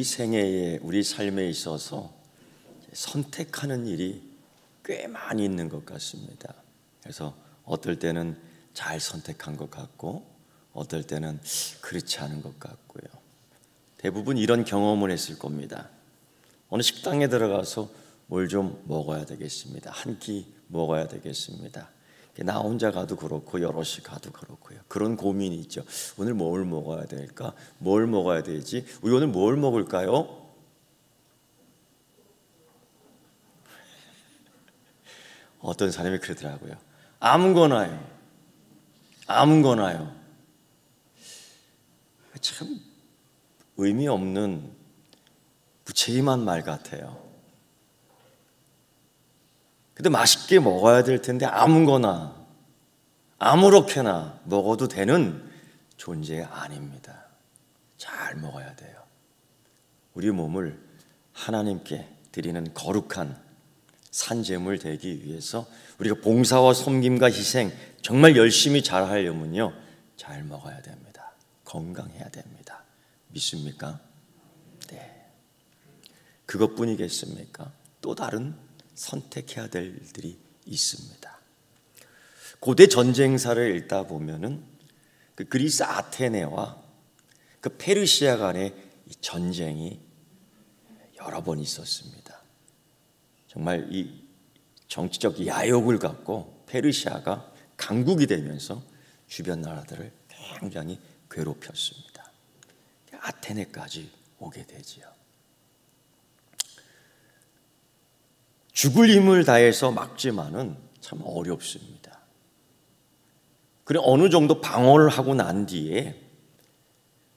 생애에 우리 삶에 있어서 선택하는 일이 꽤 많이 있는 것 같습니다. 그래서 어떨 때는 잘 선택한 것 같고 어떨 때는 그렇지 않은 것 같고요. 대부분 이런 경험을 했을 겁니다. 어느 식당에 들어가서 뭘 좀 먹어야 되겠습니다. 한 끼 먹어야 되겠습니다. 나 혼자 가도 그렇고 여럿이 가도 그렇고요. 그런 고민이 있죠. 오늘 뭘 먹어야 될까? 뭘 먹어야 되지? 우리 오늘 뭘 먹을까요? 어떤 사람이 그러더라고요. 아무거나요. 아무거나요. 참 의미 없는 무책임한 말 같아요. 근데 맛있게 먹어야 될 텐데 아무거나 아무렇게나 먹어도 되는 존재가 아닙니다. 잘 먹어야 돼요. 우리 몸을 하나님께 드리는 거룩한 산제물 되기 위해서 우리가 봉사와 섬김과 희생 정말 열심히 잘 하려면요, 잘 먹어야 됩니다. 건강해야 됩니다. 믿습니까? 네. 그것뿐이겠습니까? 또 다른 선택해야 될 일들이 있습니다. 고대 전쟁사를 읽다 보면은 그 그리스 아테네와 그 페르시아 간의 전쟁이 여러 번 있었습니다. 정말 이 정치적 야욕을 갖고 페르시아가 강국이 되면서 주변 나라들을 굉장히 괴롭혔습니다. 아테네까지 오게 되지요. 죽을 힘을 다해서 막지만은 참 어렵습니다. 그래 어느 정도 방어를 하고 난 뒤에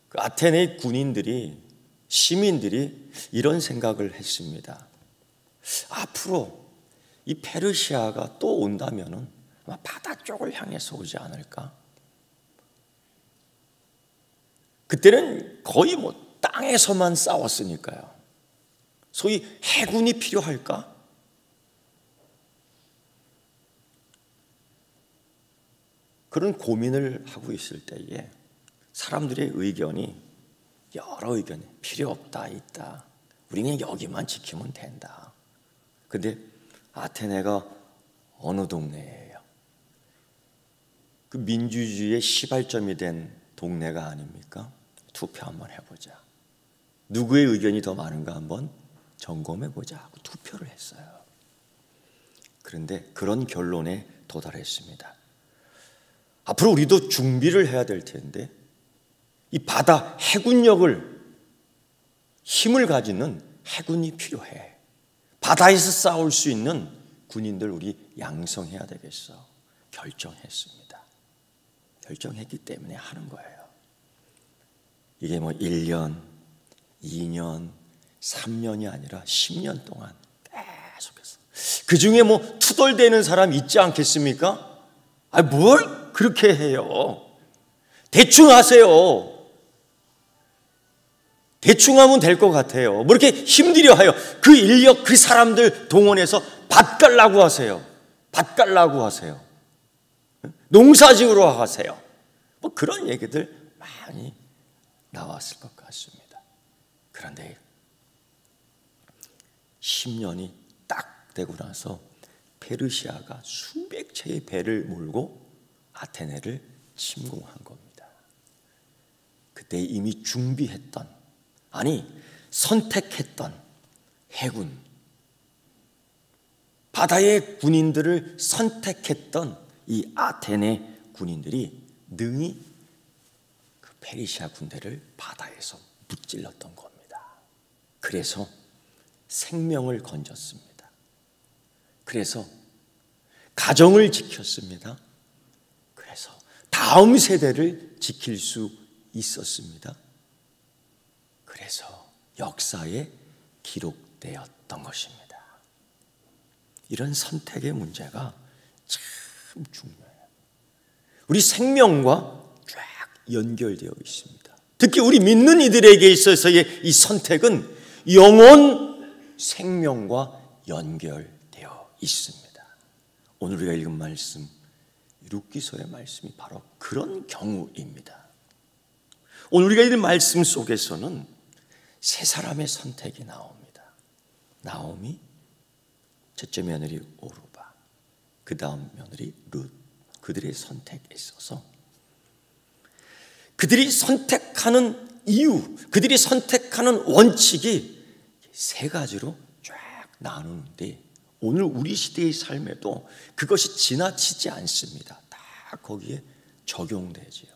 그 아테네 군인들이 시민들이 이런 생각을 했습니다. 앞으로 이 페르시아가 또 온다면은 아마 바다 쪽을 향해서 오지 않을까? 그때는 거의 뭐 땅에서만 싸웠으니까요. 소위 해군이 필요할까? 그런 고민을 하고 있을 때에 사람들의 의견이 여러 의견이 필요 없다 있다. 우리는 여기만 지키면 된다. 근데 아테네가 어느 동네예요? 그 민주주의의 시발점이 된 동네가 아닙니까? 투표 한번 해보자. 누구의 의견이 더 많은가 한번 점검해보자 하고 투표를 했어요. 그런데 그런 결론에 도달했습니다. 앞으로 우리도 준비를 해야 될 텐데 이 바다 해군력을 힘을 가지는 해군이 필요해. 바다에서 싸울 수 있는 군인들 우리 양성해야 되겠어. 결정했습니다. 결정했기 때문에 하는 거예요. 이게 뭐 1년, 2년, 3년이 아니라 10년 동안 계속해서. 그 중에 뭐 투덜대는 사람 있지 않겠습니까? 아, 뭘 그렇게 해요? 대충 하세요. 대충 하면 될 것 같아요. 뭐 이렇게 힘들여 해요. 그 인력, 그 사람들 동원해서 밭 갈라고 하세요. 밭 갈라고 하세요. 농사지으러 하세요. 뭐 그런 얘기들 많이 나왔을 것 같습니다. 그런데 10년이 딱 되고 나서 페르시아가 수백 채의 배를 몰고 아테네를 침공한 겁니다. 그때 이미 준비했던, 아니 선택했던 해군, 바다의 군인들을 선택했던 이 아테네 군인들이 능히 그 페르시아 군대를 바다에서 무찔렀던 겁니다. 그래서 생명을 건졌습니다. 그래서 가정을 지켰습니다. 그래서 다음 세대를 지킬 수 있었습니다. 그래서 역사에 기록되었던 것입니다. 이런 선택의 문제가 참 중요해요. 우리 생명과 쫙 연결되어 있습니다. 특히 우리 믿는 이들에게 있어서의 이 선택은 영혼 생명과 연결되어 있습니다. 오늘 우리가 읽은 말씀, 룻기서의 말씀이 바로 그런 경우입니다. 오늘 우리가 읽은 말씀 속에서는 세 사람의 선택이 나옵니다. 나오미, 첫째 며느리 오르바, 그 다음 며느리 룻. 그들의 선택에 있어서 그들이 선택하는 이유, 그들이 선택하는 원칙이 세 가지로 쫙 나누는데 오늘 우리 시대의 삶에도 그것이 지나치지 않습니다. 다 거기에 적용되지요.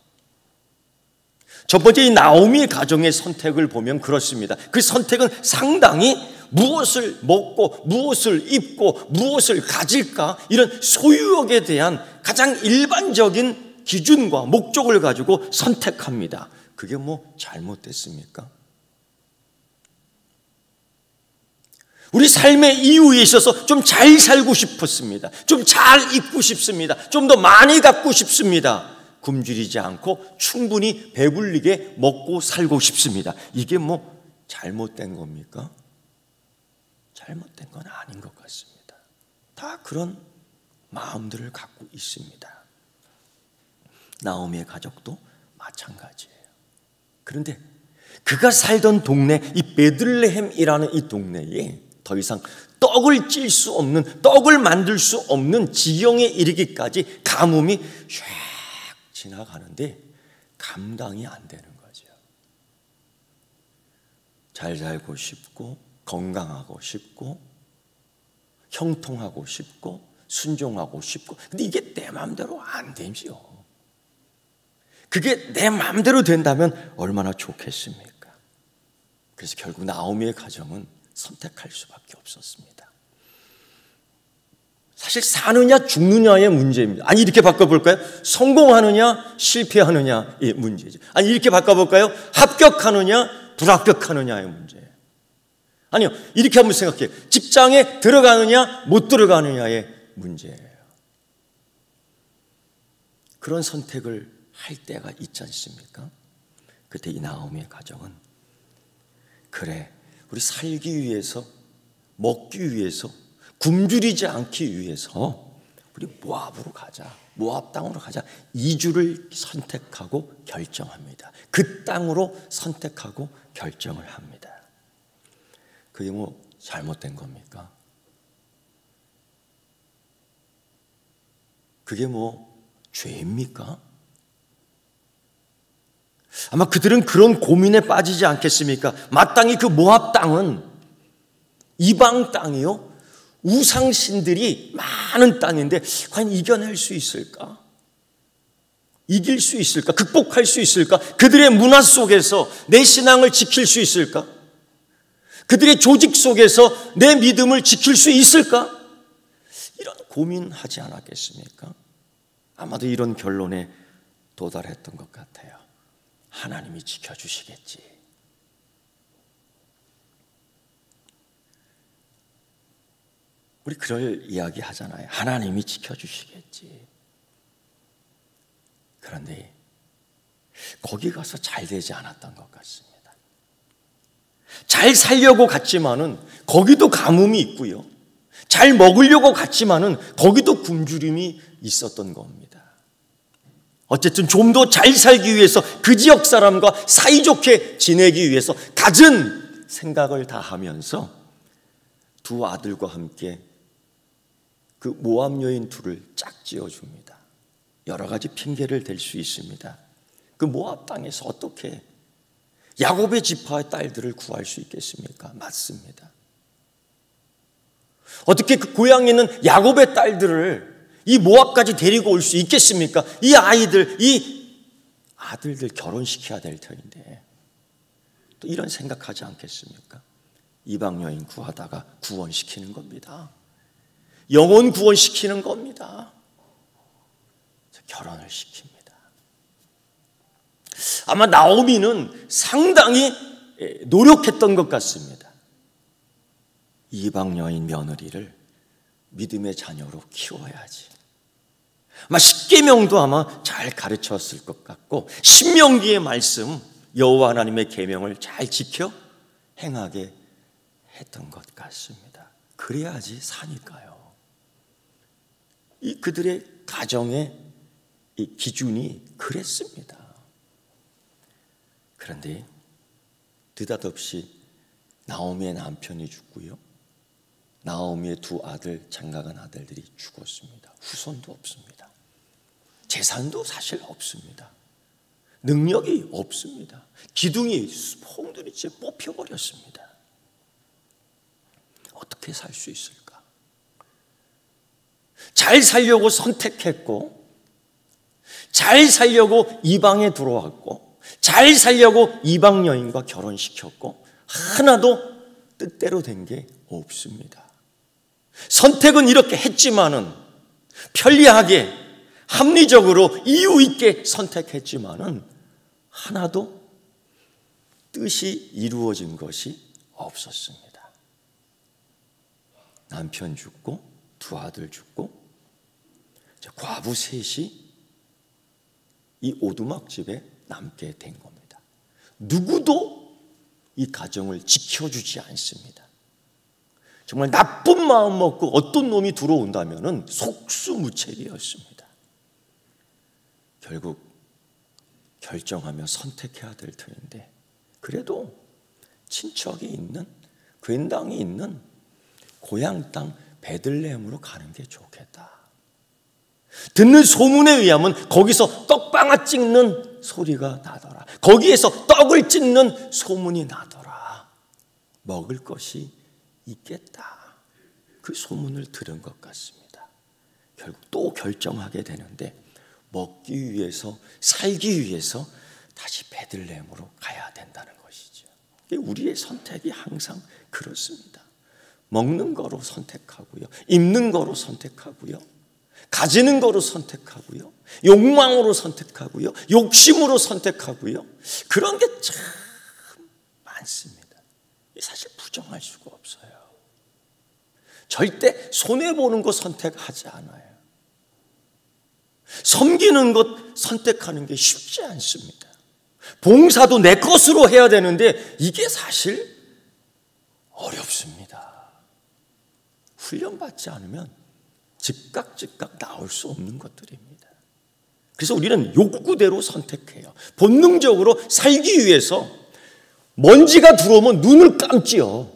첫 번째 이 나오미의 가정의 선택을 보면 그렇습니다. 그 선택은 상당히 무엇을 먹고 무엇을 입고 무엇을 가질까 이런 소유욕에 대한 가장 일반적인 기준과 목적을 가지고 선택합니다. 그게 뭐 잘못됐습니까? 우리 삶의 이유에 있어서 좀 잘 살고 싶었습니다. 좀 잘 입고 싶습니다. 좀 더 많이 갖고 싶습니다. 굶주리지 않고 충분히 배불리게 먹고 살고 싶습니다. 이게 뭐 잘못된 겁니까? 잘못된 건 아닌 것 같습니다. 다 그런 마음들을 갖고 있습니다. 나오미의 가족도 마찬가지예요. 그런데 그가 살던 동네, 이 베들레헴이라는 이 동네에 더 이상 떡을 찔 수 없는, 떡을 만들 수 없는 지경에 이르기까지 가뭄이 쫙 지나가는데 감당이 안 되는 거죠. 잘 살고 싶고 건강하고 싶고 형통하고 싶고 순종하고 싶고, 근데 이게 내 마음대로 안 되지요. 그게 내 마음대로 된다면 얼마나 좋겠습니까? 그래서 결국 나오미의 가정은 선택할 수밖에 없었습니다. 사실 사느냐 죽느냐의 문제입니다. 아니 이렇게 바꿔볼까요? 성공하느냐 실패하느냐의 문제죠. 아니 이렇게 바꿔볼까요? 합격하느냐 불합격하느냐의 문제예요. 아니요, 이렇게 한번 생각해요. 직장에 들어가느냐 못 들어가느냐의 문제예요. 그런 선택을 할 때가 있지 않습니까? 그때 이 나오미의 가정은 그래, 우리 살기 위해서, 먹기 위해서, 굶주리지 않기 위해서 우리 모압으로 가자, 모압 땅으로 가자, 이주를 선택하고 결정합니다. 그 땅으로 선택하고 결정을 합니다. 그게 뭐 잘못된 겁니까? 그게 뭐 죄입니까? 아마 그들은 그런 고민에 빠지지 않겠습니까? 마땅히 그 모압 땅은 이방 땅이요, 우상신들이 많은 땅인데 과연 이겨낼 수 있을까? 이길 수 있을까? 극복할 수 있을까? 그들의 문화 속에서 내 신앙을 지킬 수 있을까? 그들의 조직 속에서 내 믿음을 지킬 수 있을까? 이런 고민하지 않았겠습니까? 아마도 이런 결론에 도달했던 것 같아요. 하나님이 지켜주시겠지. 우리 그럴 이야기 하잖아요. 하나님이 지켜주시겠지. 그런데 거기 가서 잘 되지 않았던 것 같습니다. 잘 살려고 갔지만은 거기도 가뭄이 있고요. 잘 먹으려고 갔지만은 거기도 굶주림이 있었던 겁니다. 어쨌든 좀 더 잘 살기 위해서 그 지역 사람과 사이좋게 지내기 위해서 갖은 생각을 다 하면서 두 아들과 함께 그 모압 여인 둘을 짝지어 줍니다. 여러 가지 핑계를 댈 수 있습니다. 그 모압 땅에서 어떻게 야곱의 지파의 딸들을 구할 수 있겠습니까? 맞습니다. 어떻게 그 고향에 있는 야곱의 딸들을 이 모압까지 데리고 올 수 있겠습니까? 이 아이들, 이 아들들 결혼시켜야 될 터인데 또 이런 생각하지 않겠습니까? 이방 여인 구하다가 구원시키는 겁니다. 영혼 구원시키는 겁니다. 결혼을 시킵니다. 아마 나오미는 상당히 노력했던 것 같습니다. 이방 여인 며느리를 믿음의 자녀로 키워야지. 아마 십계명도 아마 잘 가르쳤을 것 같고 신명기의 말씀, 여호와 하나님의 계명을 잘 지켜 행하게 했던 것 같습니다. 그래야지 사니까요. 이 그들의 가정의 이 기준이 그랬습니다. 그런데 느닷없이 나오미의 남편이 죽고요, 나오미의 두 아들, 장가간 아들들이 죽었습니다. 후손도 없습니다. 재산도 사실 없습니다. 능력이 없습니다. 기둥이 퐁두리째 뽑혀버렸습니다. 어떻게 살 수 있을까? 잘 살려고 선택했고, 잘 살려고 이방에 들어왔고, 잘 살려고 이방 여인과 결혼시켰고, 하나도 뜻대로 된 게 없습니다. 선택은 이렇게 했지만은, 편리하게 합리적으로 이유 있게 선택했지만은 하나도 뜻이 이루어진 것이 없었습니다. 남편 죽고 두 아들 죽고 과부 셋이 이 오두막집에 남게 된 겁니다. 누구도 이 가정을 지켜주지 않습니다. 정말 나쁜 마음 먹고 어떤 놈이 들어온다면 속수무책이었습니다. 결국 결정하며 선택해야 될 터인데, 그래도 친척이 있는, 괜당이 있는 고향 땅 베들레헴으로 가는 게 좋겠다. 듣는 소문에 의하면 거기서 떡방아 찍는 소리가 나더라. 거기에서 떡을 찢는 소문이 나더라. 먹을 것이 있겠다. 그 소문을 들은 것 같습니다. 결국 또 결정하게 되는데, 먹기 위해서, 살기 위해서 다시 베들레헴으로 가야 된다는 것이죠. 우리의 선택이 항상 그렇습니다. 먹는 거로 선택하고요, 입는 거로 선택하고요, 가지는 거로 선택하고요, 욕망으로 선택하고요, 욕심으로 선택하고요. 그런 게 참 많습니다. 사실 부정할 수가 없어요. 절대 손해보는 거 선택하지 않아요. 섬기는 것 선택하는 게 쉽지 않습니다. 봉사도 내 것으로 해야 되는데 이게 사실 어렵습니다. 훈련받지 않으면 즉각 나올 수 없는 것들입니다. 그래서 우리는 욕구대로 선택해요. 본능적으로 살기 위해서 먼지가 들어오면 눈을 감지요.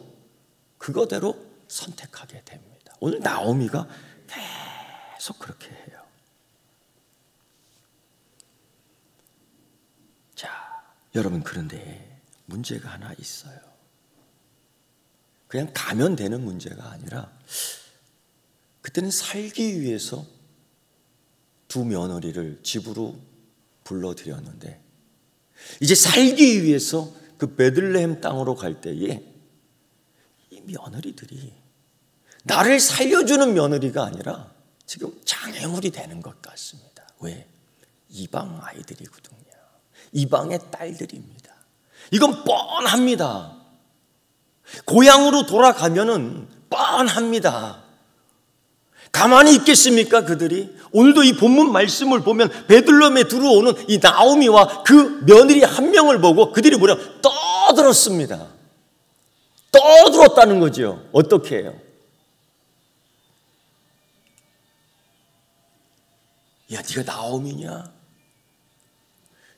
그거대로 선택하게 됩니다. 오늘 나오미가 계속 그렇게 해요. 자, 여러분, 그런데 문제가 하나 있어요. 그냥 가면 되는 문제가 아니라, 그때는 살기 위해서 두 며느리를 집으로 불러들였는데, 이제 살기 위해서 그 베들레헴 땅으로 갈 때에 이 며느리들이 나를 살려주는 며느리가 아니라 지금 장애물이 되는 것 같습니다. 왜? 이방 아이들이거든요. 이방의 딸들입니다. 이건 뻔합니다. 고향으로 돌아가면은 뻔합니다. 가만히 있겠습니까, 그들이? 오늘도 이 본문 말씀을 보면 베들레헴에 들어오는 이 나오미와 그 며느리 한 명을 보고 그들이 뭐냐? 떠들었습니다. 떠들었다는 거죠. 어떻게 해요? 야, 네가 나오미냐?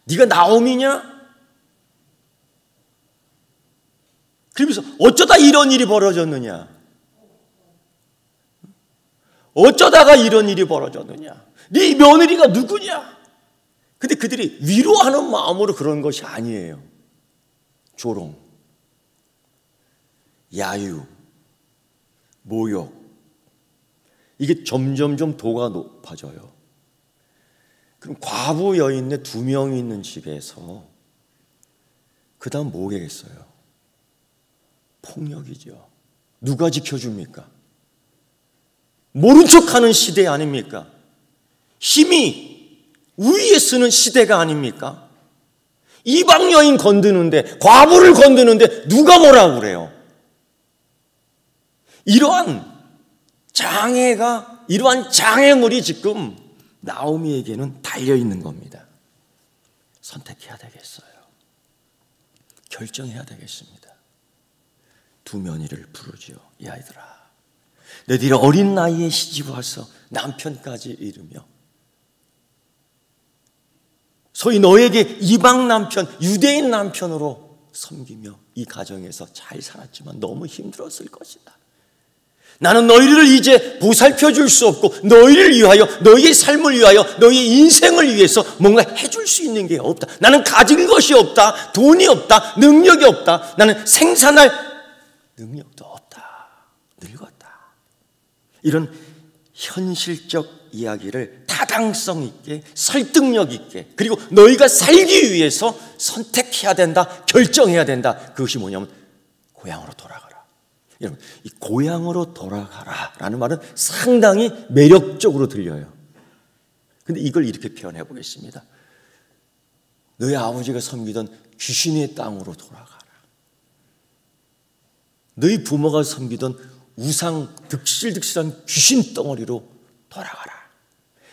네가 나오미냐? 그러면서 어쩌다 이런 일이 벌어졌느냐? 어쩌다가 이런 일이 벌어졌느냐? 네 며느리가 누구냐? 근데 그들이 위로하는 마음으로 그런 것이 아니에요. 조롱, 야유, 모욕, 이게 점점점 도가 높아져요. 그럼 과부 여인네 2명이 있는 집에서 그 다음 뭐겠어요? 폭력이죠. 누가 지켜줍니까? 모른 척하는 시대 아닙니까? 힘이 우위에 쓰는 시대가 아닙니까? 이방 여인 건드는데, 과부를 건드는데 누가 뭐라고 그래요? 이러한 장애물이 지금 나오미에게는 달려있는 겁니다. 선택해야 되겠어요. 결정해야 되겠습니다. 두 며느리를 부르죠. 이 아이들아, 너희들이 어린 나이에 시집 와서 남편까지 잃으며, 소위 너에게 이방 남편, 유대인 남편으로 섬기며 이 가정에서 잘 살았지만 너무 힘들었을 것이다. 나는 너희를 이제 보살펴 줄 수 없고 너희를 위하여, 너희의 삶을 위하여, 너희의 인생을 위해서 뭔가 해줄 수 있는 게 없다. 나는 가진 것이 없다. 돈이 없다. 능력이 없다. 나는 생산할 능력도 없다. 늙었다. 이런 현실적 이야기를 타당성 있게, 설득력 있게, 그리고 너희가 살기 위해서 선택해야 된다, 결정해야 된다. 그것이 뭐냐면 고향으로 돌아가라. 여러분, 이 고향으로 돌아가라 라는 말은 상당히 매력적으로 들려요. 근데 이걸 이렇게 표현해 보겠습니다. 너희 아버지가 섬기던 귀신의 땅으로 돌아가라. 너희 부모가 섬기던 우상 득실득실한 귀신 덩어리로 돌아가라.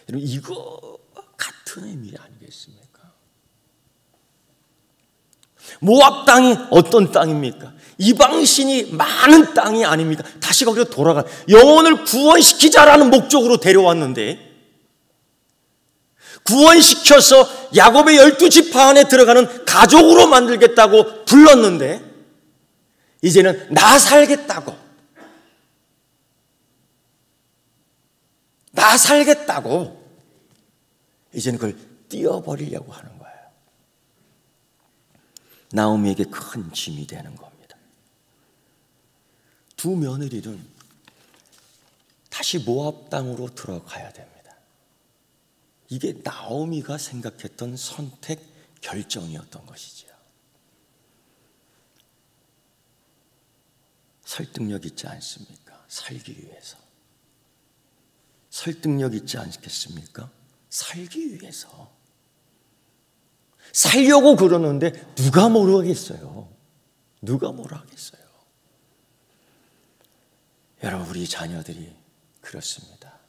여러분, 이거 같은 의미 아니겠습니까? 모압 땅이 어떤 땅입니까? 이방신이 많은 땅이 아닙니까? 다시 거기로 돌아가, 영혼을 구원시키자라는 목적으로 데려왔는데, 구원시켜서 야곱의 12지파 안에 들어가는 가족으로 만들겠다고 불렀는데, 이제는 나 살겠다고 이제는 그걸 띄워버리려고 하는 거예요. 나오미에게 큰 짐이 되는 겁니다. 두 며느리는 다시 모압 땅으로 들어가야 됩니다. 이게 나오미가 생각했던 선택 결정이었던 것이죠. 설득력 있지 않습니까? 살기 위해서. 설득력 있지 않겠습니까? 살기 위해서. 살려고 그러는데 누가 뭐라 하겠어요? 누가 뭐라 하겠어요? 여러분, 우리 자녀들이 그렇습니다.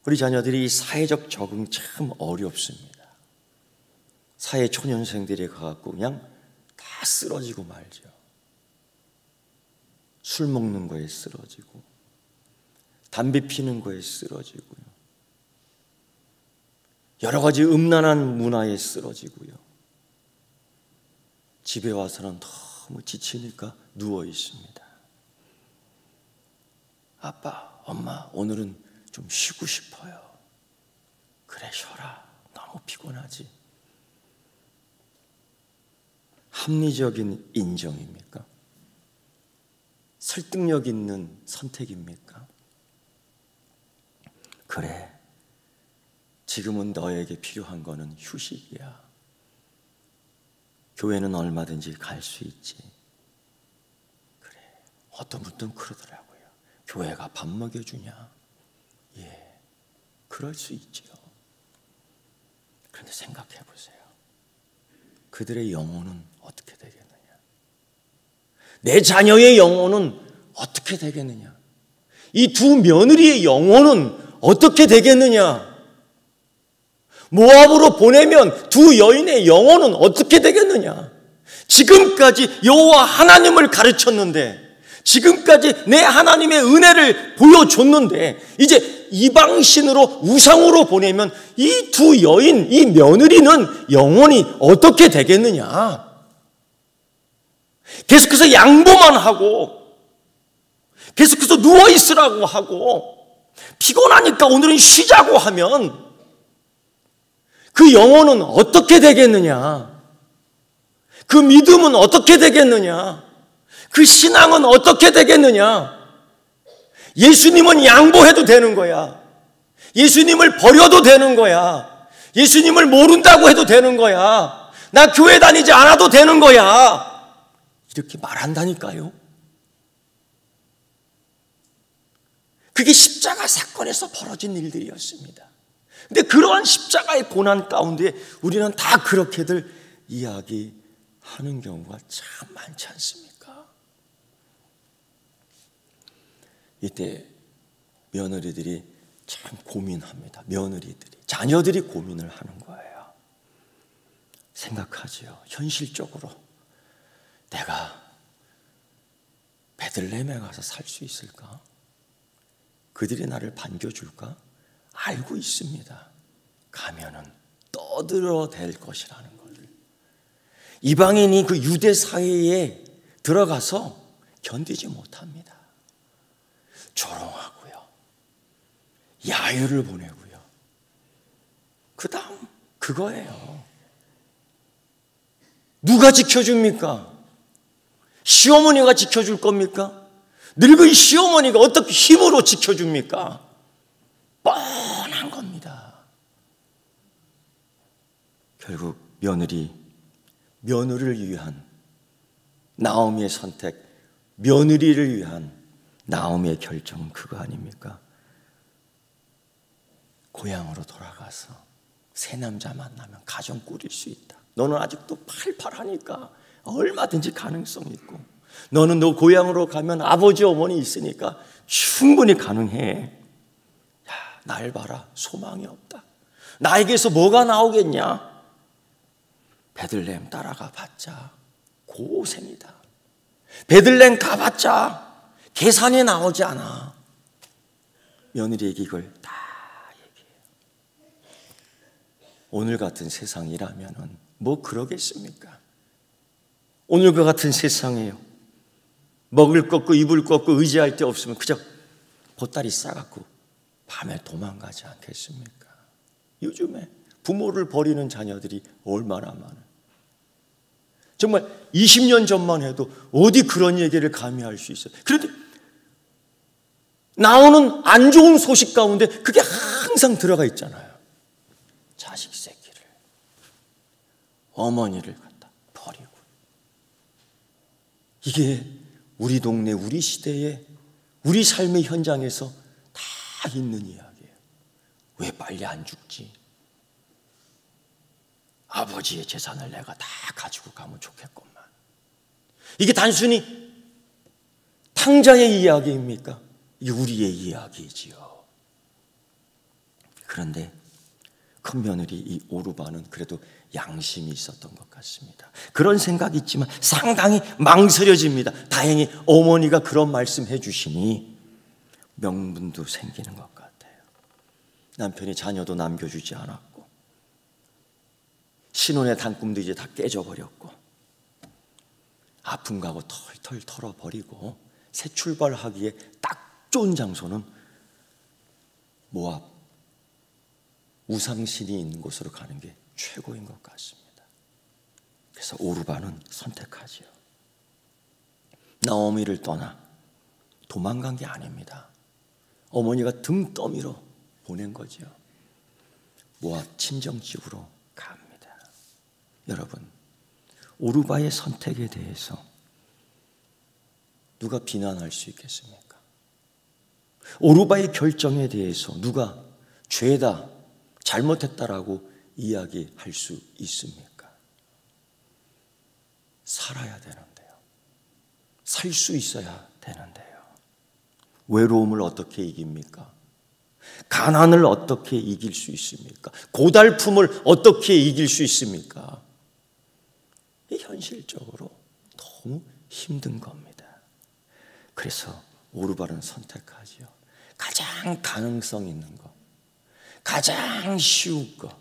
우리 자녀들이 사회적 적응 참 어렵습니다. 사회 초년생들이 가갖고 그냥 다 쓰러지고 말죠. 술 먹는 거에 쓰러지고, 담배 피는 거에 쓰러지고요. 여러 가지 음란한 문화에 쓰러지고요. 집에 와서는 너무 지치니까 누워 있습니다. 아빠, 엄마, 오늘은 좀 쉬고 싶어요. 그래, 쉬어라. 너무 피곤하지. 합리적인 인정입니까? 설득력 있는 선택입니까? 그래, 지금은 너에게 필요한 거는 휴식이야. 교회는 얼마든지 갈 수 있지. 그래, 어떤 분들은 그러더라고요. 교회가 밥 먹여주냐? 예, 그럴 수 있지요. 그런데 생각해 보세요. 그들의 영혼은 어떻게 되겠느냐? 내 자녀의 영혼은 어떻게 되겠느냐? 이 두 며느리의 영혼은 어떻게 되겠느냐? 모압으로 보내면 두 여인의 영혼은 어떻게 되겠느냐? 지금까지 여호와 하나님을 가르쳤는데, 지금까지 내 하나님의 은혜를 보여줬는데, 이제 이방신으로, 우상으로 보내면 이 두 여인, 이 며느리는 영혼이 어떻게 되겠느냐? 계속해서 양보만 하고, 계속해서 누워있으라고 하고, 피곤하니까 오늘은 쉬자고 하면 그 영혼은 어떻게 되겠느냐? 그 믿음은 어떻게 되겠느냐? 그 신앙은 어떻게 되겠느냐? 예수님은 양보해도 되는 거야. 예수님을 버려도 되는 거야. 예수님을 모른다고 해도 되는 거야. 나 교회 다니지 않아도 되는 거야. 이렇게 말한다니까요. 그게 십자가 사건에서 벌어진 일들이었습니다. 근데 그러한 십자가의 고난 가운데 우리는 다 그렇게들 이야기하는 경우가 참 많지 않습니까? 이때 며느리들이 참 고민합니다. 며느리들이, 자녀들이 고민을 하는 거예요. 생각하지요. 현실적으로 내가 베들레헴에 가서 살 수 있을까? 그들이 나를 반겨줄까? 알고 있습니다. 가면은 떠들어댈 것이라는 것을. 이방인이 그 유대 사회에 들어가서 견디지 못합니다. 조롱하고요. 야유를 보내고요. 그 다음 그거예요. 누가 지켜줍니까? 시어머니가 지켜줄 겁니까? 늙은 시어머니가 어떻게 힘으로 지켜줍니까? 뻔한 겁니다. 결국 며느리를 위한 나오미의 선택, 며느리를 위한 나오미의 결정은 그거 아닙니까? 고향으로 돌아가서 새 남자 만나면 가정 꾸릴 수 있다. 너는 아직도 팔팔하니까 얼마든지 가능성 있고, 너는 너 고향으로 가면 아버지 어머니 있으니까 충분히 가능해. 야, 날 봐라, 소망이 없다. 나에게서 뭐가 나오겠냐? 베들레헴 따라가 봤자 고생이다. 베들레헴 가봤자 계산이 나오지 않아. 며느리에게 이걸 다 얘기해요. 오늘 같은 세상이라면 뭐 그러겠습니까? 오늘과 같은 세상에요, 먹을 거 없고 입을 거 없고 의지할 데 없으면 그저 보따리 싸갖고 밤에 도망가지 않겠습니까? 요즘에 부모를 버리는 자녀들이 얼마나 많아요. 정말 20년 전만 해도 어디 그런 얘기를 감히 할 수 있어요. 그런데 나오는 안 좋은 소식 가운데 그게 항상 들어가 있잖아요. 자식 새끼를, 어머니를 갖다 버리고. 이게 우리 동네, 우리 시대에, 우리 삶의 현장에서 다 있는 이야기예요. 왜 빨리 안 죽지? 아버지의 재산을 내가 다 가지고 가면 좋겠구만. 이게 단순히 탕자의 이야기입니까? 이게 우리의 이야기지요. 그런데 큰 며느리 이 오르바는 그래도 양심이 있었던 것 같습니다. 그런 생각이 있지만 상당히 망설여집니다. 다행히 어머니가 그런 말씀해 주시니 명분도 생기는 것 같아요. 남편이 자녀도 남겨주지 않았고, 신혼의 단꿈도 이제 다 깨져버렸고, 아픈 거하고 털털 털어버리고 새 출발하기에 딱 좋은 장소는 모압, 우상신이 있는 곳으로 가는 게 최고인 것 같습니다. 그래서 오르바는 선택하지요. 나오미를 떠나 도망간 게 아닙니다. 어머니가 등 떠밀어 보낸 거죠. 모압 친정집으로 갑니다. 여러분, 오르바의 선택에 대해서 누가 비난할 수 있겠습니까? 오르바의 결정에 대해서 누가 죄다, 잘못했다라고 이야기할 수 있습니까? 살아야 되는데요. 살 수 있어야 되는데요. 외로움을 어떻게 이깁니까? 가난을 어떻게 이길 수 있습니까? 고달픔을 어떻게 이길 수 있습니까? 현실적으로 너무 힘든 겁니다. 그래서 오르바는 선택하지요. 가장 가능성 있는 것, 가장 쉬운 것,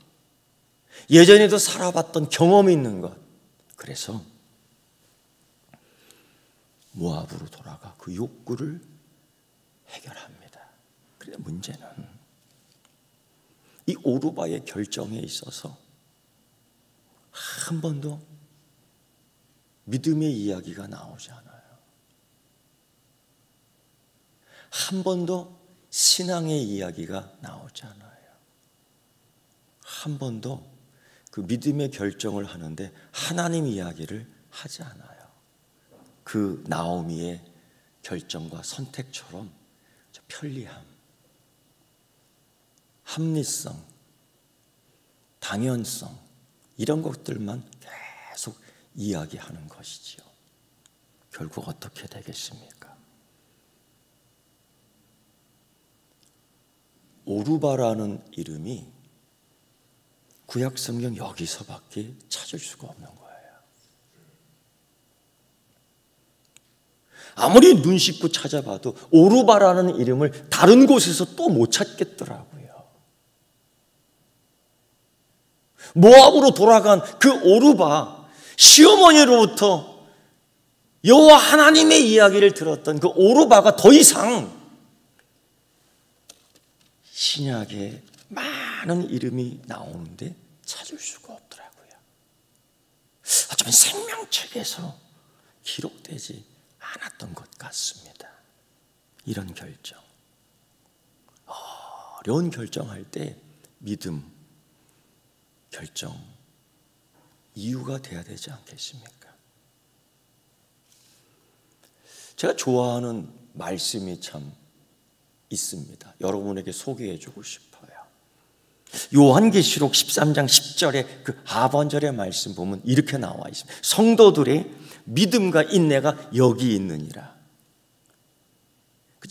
예전에도 살아봤던 경험이 있는 것. 그래서 모압으로 돌아가 그 욕구를 해결합니다. 그런데 문제는 이 오르바의 결정에 있어서 한 번도 믿음의 이야기가 나오지 않아요. 한 번도 신앙의 이야기가 나오지 않아요. 한 번도 그 믿음의 결정을 하는데 하나님 이야기를 하지 않아요. 그 나오미의 결정과 선택처럼 편리함, 합리성, 당연성, 이런 것들만 계속 이야기하는 것이지요. 결국 어떻게 되겠습니까? 오르바라는 이름이 구약성경 여기서밖에 찾을 수가 없는 거예요. 아무리 눈 씻고 찾아봐도 오르바라는 이름을 다른 곳에서 또 못 찾겠더라고요. 모압으로 돌아간 그 오르바, 시어머니로부터 여호와 하나님의 이야기를 들었던 그 오르바가 더 이상 신약에 많은 이름이 나오는데 찾을 수가 없더라고요. 어쩌면 생명책에서 기록되지 않았던 것 같습니다. 이런 결정, 어려운 결정할 때 믿음 결정 이유가 돼야 되지 않겠습니까? 제가 좋아하는 말씀이 참 있습니다. 여러분에게 소개해주고 싶어요. 요한계시록 13장 10절에 그 하반절의 말씀 보면 이렇게 나와 있습니다. 성도들의 믿음과 인내가 여기 있느니라.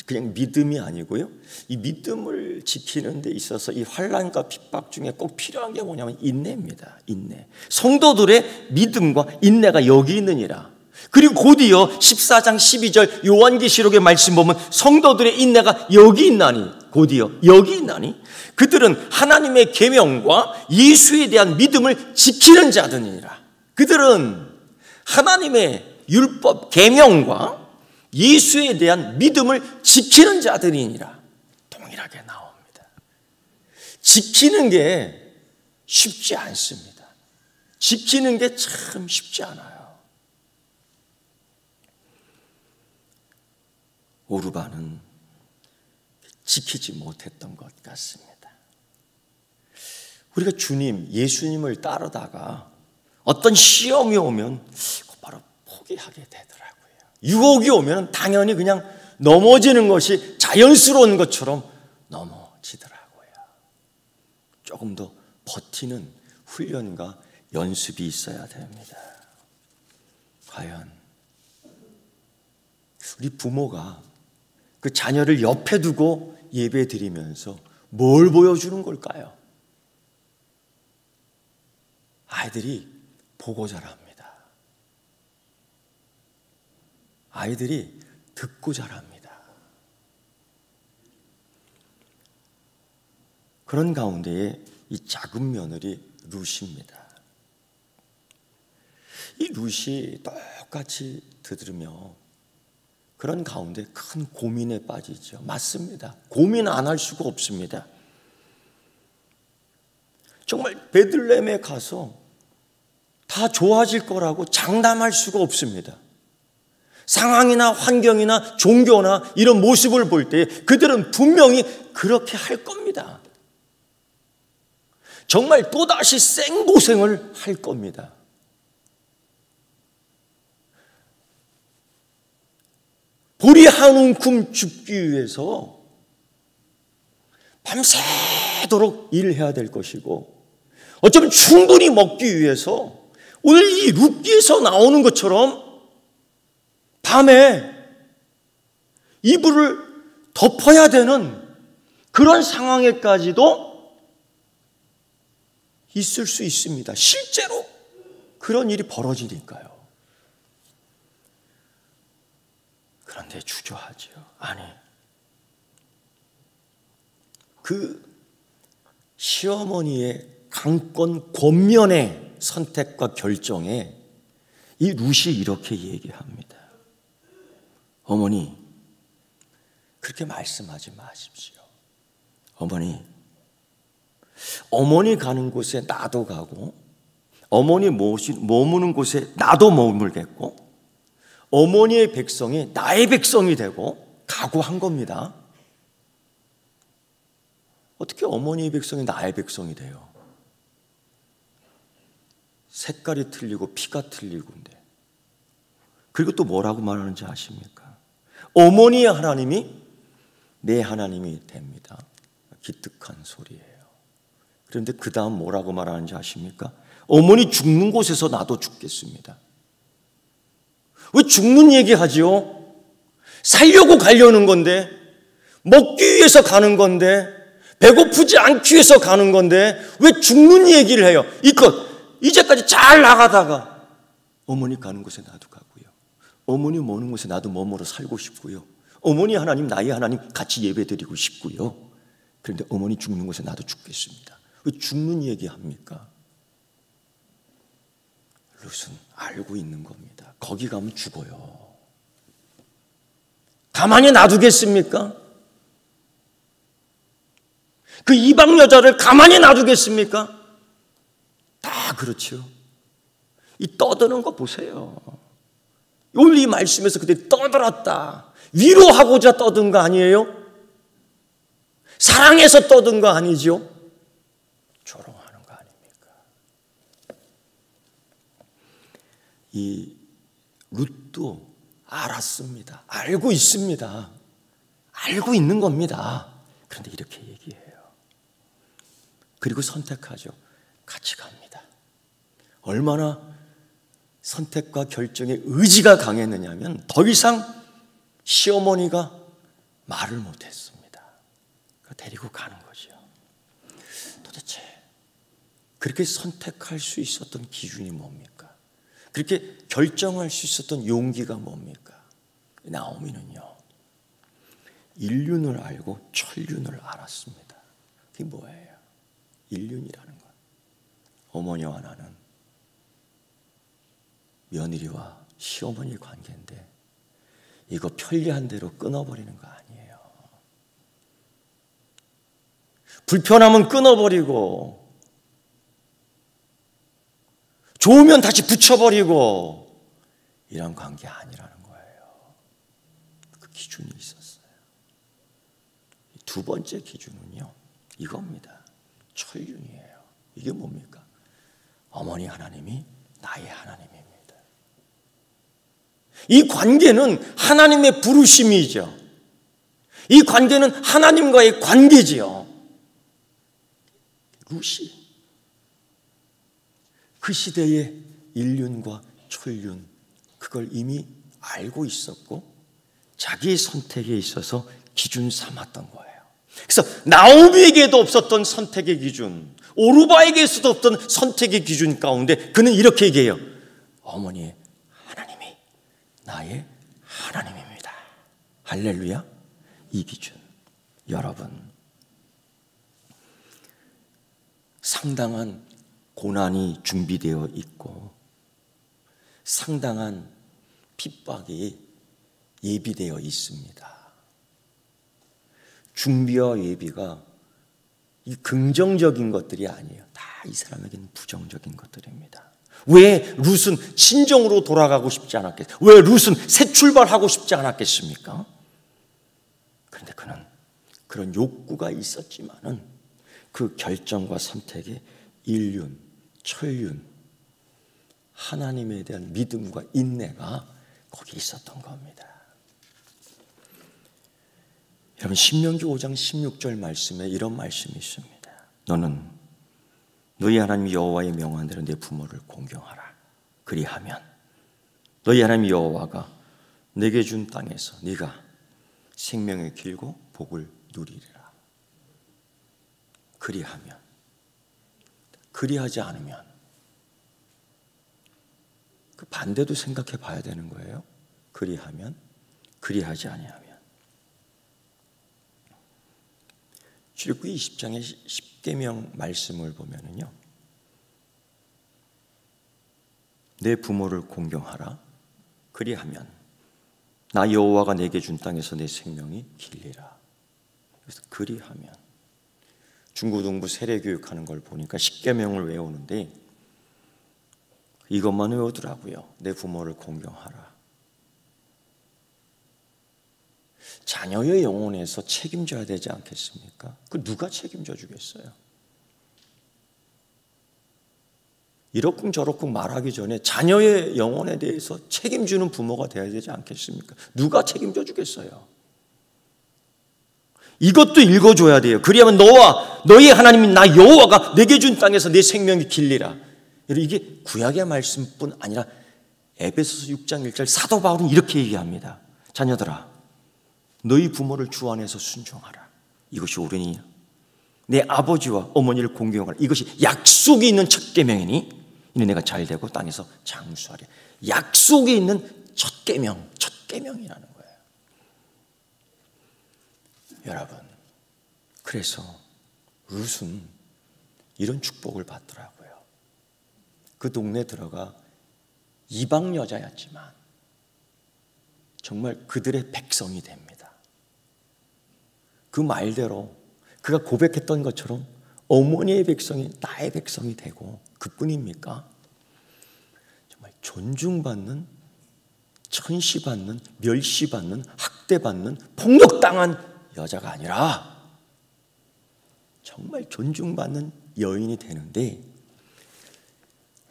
그냥 믿음이 아니고요, 이 믿음을 지키는 데 있어서 이 환난과 핍박 중에 꼭 필요한 게 뭐냐면 인내입니다. 인내. 성도들의 믿음과 인내가 여기 있느니라. 그리고 곧이어 14장 12절 요한계시록의 말씀 보면 성도들의 인내가 여기 있나니, 곧이어 여기 있나니 그들은 하나님의 계명과 예수에 대한 믿음을 지키는 자들이니라. 그들은 하나님의 율법 계명과 예수에 대한 믿음을 지키는 자들이니라. 동일하게 나옵니다. 지키는 게 쉽지 않습니다. 지키는 게 참 쉽지 않아요. 오르바는 지키지 못했던 것 같습니다. 우리가 예수님을 따르다가 어떤 시험이 오면 곧바로 포기하게 되더라고요. 유혹이 오면 당연히 그냥 넘어지는 것이 자연스러운 것처럼 넘어지더라고요. 조금 더 버티는 훈련과 연습이 있어야 됩니다. 과연 우리 부모가 그 자녀를 옆에 두고 예배 드리면서 뭘 보여주는 걸까요? 아이들이 보고 자랍니다. 아이들이 듣고 자랍니다. 그런 가운데에 이 작은 며느리 룻입니다. 이 룻이 똑같이 들으며 그런 가운데 큰 고민에 빠지죠. 맞습니다. 고민 안 할 수가 없습니다. 정말 베들레헴에 가서 다 좋아질 거라고 장담할 수가 없습니다. 상황이나 환경이나 종교나 이런 모습을 볼 때 그들은 분명히 그렇게 할 겁니다. 정말 또다시 생고생을 할 겁니다. 보리 한 움큼 줍기 위해서 밤새도록 일을 해야 될 것이고, 어쩌면 충분히 먹기 위해서 오늘 이 룻기에서 나오는 것처럼 밤에 이불을 덮어야 되는 그런 상황에까지도 있을 수 있습니다. 실제로 그런 일이 벌어지니까요. 그런데 주저하죠. 아니, 그 시어머니의 강권 권면의 선택과 결정에 이 룻이 이렇게 얘기합니다. 어머니, 그렇게 말씀하지 마십시오. 어머니 가는 곳에 나도 가고, 어머니 머무는 곳에 나도 머물겠고, 어머니의 백성이 나의 백성이 되고 각오한 겁니다. 어떻게 어머니의 백성이 나의 백성이 돼요? 색깔이 틀리고 피가 틀리고인데. 그리고 또 뭐라고 말하는지 아십니까? 어머니의 하나님이 내 하나님이 됩니다. 기특한 소리예요. 그런데 그 다음 뭐라고 말하는지 아십니까? 어머니 죽는 곳에서 나도 죽겠습니다. 왜 죽는 얘기하지요? 살려고 가려는 건데, 먹기 위해서 가는 건데, 배고프지 않기 위해서 가는 건데 왜 죽는 얘기를 해요? 이제까지 잘 나가다가 어머니 가는 곳에 나도 가고요, 어머니 머무는 곳에 나도 머물러 살고 싶고요, 어머니 하나님 나의 하나님 같이 예배드리고 싶고요. 그런데 어머니 죽는 곳에 나도 죽겠습니다. 왜 죽는 얘기합니까? 룻은 알고 있는 겁니다. 거기 가면 죽어요. 가만히 놔두겠습니까? 그 이방 여자를 가만히 놔두겠습니까? 다 그렇죠. 이 떠드는 거 보세요. 오늘 이 말씀에서 그들이 떠들었다. 위로하고자 떠든 거 아니에요? 사랑해서 떠든 거 아니죠? 조롱하는 거 아닙니까? 이 룻도 알았습니다. 알고 있습니다. 알고 있는 겁니다. 그런데 이렇게 얘기해요. 그리고 선택하죠. 같이 갑니다. 얼마나 선택과 결정의 의지가 강했느냐면 더 이상 시어머니가 말을 못했습니다. 데리고 가는 거죠. 도대체 그렇게 선택할 수 있었던 기준이 뭡니까? 그렇게 결정할 수 있었던 용기가 뭡니까? 나오미는요, 일륜을 알고 천륜을 알았습니다. 그게 뭐예요? 일륜이라는 건 어머니와 나는 며느리와 시어머니 관계인데 이거 편리한 대로 끊어버리는 거 아니에요. 불편하면 끊어버리고 좋으면 다시 붙여버리고 이런 관계 아니라는 거예요. 그 기준이 있었어요. 두 번째 기준은요, 이겁니다. 천륜이에요. 이게 뭡니까? 어머니 하나님이 나의 하나님입니다. 이 관계는 하나님의 부르심이죠. 이 관계는 하나님과의 관계지요. 룻이 그 시대의 일륜과 천륜, 그걸 이미 알고 있었고 자기의 선택에 있어서 기준 삼았던 거예요. 그래서 나오미에게도 없었던 선택의 기준, 오르바에게서도 없던 선택의 기준 가운데 그는 이렇게 얘기해요. 어머니의 하나님이 나의 하나님입니다. 할렐루야. 이 기준, 여러분, 상당한 고난이 준비되어 있고 상당한 핍박이 예비되어 있습니다. 준비와 예비가 이 긍정적인 것들이 아니에요. 다 이 사람에게는 부정적인 것들입니다. 왜 룻은 친정으로 돌아가고 싶지 않았겠어요? 왜 룻은 새 출발하고 싶지 않았겠습니까? 그런데 그는 그런 욕구가 있었지만은 그 결정과 선택에 일륜, 천륜, 하나님에 대한 믿음과 인내가 거기 있었던 겁니다. 여러분, 신명기 5장 16절 말씀에 이런 말씀이 있습니다. 너는 너희 하나님 여호와의 명한 대로 내 부모를 공경하라. 그리하면 너희 하나님 여호와가 내게 준 땅에서 네가 생명이 길고 복을 누리리라. 그리하면, 그리하지 않으면 그 반대도 생각해 봐야 되는 거예요. 그리하면, 그리하지 아니하면. 출애굽기 20장의 10계명 말씀을 보면은요, 내 부모를 공경하라. 그리하면 나 여호와가 내게 준 땅에서 내 생명이 길리라. 그래서 그리하면, 중고등부 세례 교육하는 걸 보니까 10계명을 외우는데 이것만 외우더라고요. 내 부모를 공경하라. 자녀의 영혼에서 책임져야 되지 않겠습니까? 그 누가 책임져 주겠어요? 이러쿵저러쿵 말하기 전에 자녀의 영혼에 대해서 책임지는 부모가 되어야 되지 않겠습니까? 누가 책임져 주겠어요? 이것도 읽어줘야 돼요. 그리하면 너와 너희 하나님인 나 여호와가 내게 준 땅에서 내 생명이 길리라. 이게 구약의 말씀뿐 아니라 에베소서 6장 1절 사도 바울은 이렇게 얘기합니다. 자녀들아, 너희 부모를 주 안에서 순종하라. 이것이 옳으니 내 아버지와 어머니를 공경하라. 이것이 약속이 있는 첫 계명이니 이는 내가 잘되고 땅에서 장수하리. 약속이 있는 첫 계명, 첫 계명이라는 거예요. 여러분, 그래서 룻은 이런 축복을 받더라고요. 그 동네 들어가 이방 여자였지만 정말 그들의 백성이 됩니다. 그 말대로 그가 고백했던 것처럼 어머니의 백성이 나의 백성이 되고, 그뿐입니까? 정말 존중받는, 천시받는, 멸시받는, 학대받는, 폭력당한 여자가 아니라 정말 존중받는 여인이 되는데,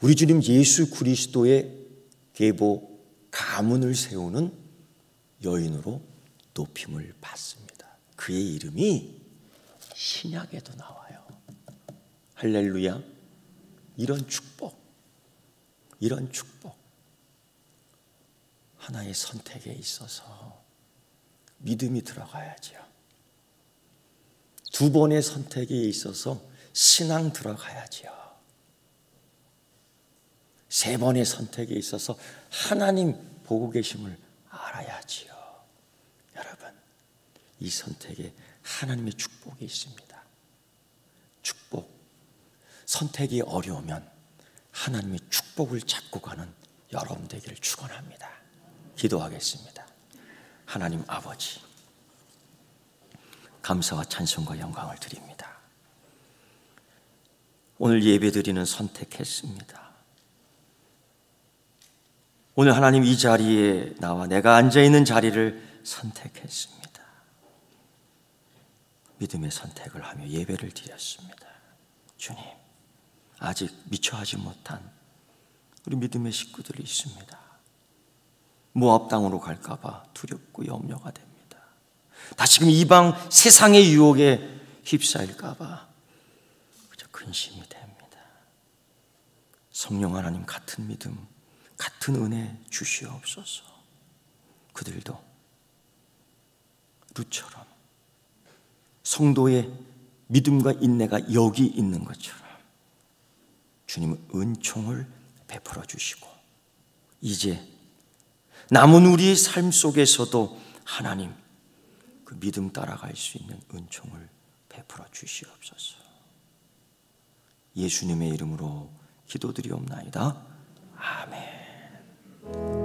우리 주님 예수 그리스도의 계보 가문을 세우는 여인으로 높임을 받습니다. 그의 이름이 신약에도 나와요. 할렐루야. 이런 축복, 이런 축복, 하나의 선택에 있어서 믿음이 들어가야지요. 두 번의 선택에 있어서 신앙 들어가야지요. 세 번의 선택에 있어서 하나님 보고 계심을 알아야지요. 여러분, 이 선택에 하나님의 축복이 있습니다. 축복. 선택이 어려우면 하나님의 축복을 잡고 가는 여러분 되기를 축원합니다. 기도하겠습니다. 하나님 아버지, 감사와 찬송과 영광을 드립니다. 오늘 예배드리는 선택했습니다. 오늘 하나님 이 자리에 나와 내가 앉아있는 자리를 선택했습니다. 믿음의 선택을 하며 예배를 드렸습니다. 주님, 아직 미처 하지 못한 우리 믿음의 식구들이 있습니다. 모압 땅으로 갈까봐 두렵고 염려가 됩니다. 다시금 이방 세상의 유혹에 휩싸일까봐 그저 근심이 됩니다. 성령 하나님, 같은 믿음, 같은 은혜 주시옵소서. 그들도 룻처럼 성도의 믿음과 인내가 여기 있는 것처럼 주님은 은총을 베풀어 주시고, 이제 남은 우리의 삶 속에서도 하나님 그 믿음 따라갈 수 있는 은총을 베풀어 주시옵소서. 예수님의 이름으로 기도드리옵나이다. 아멘.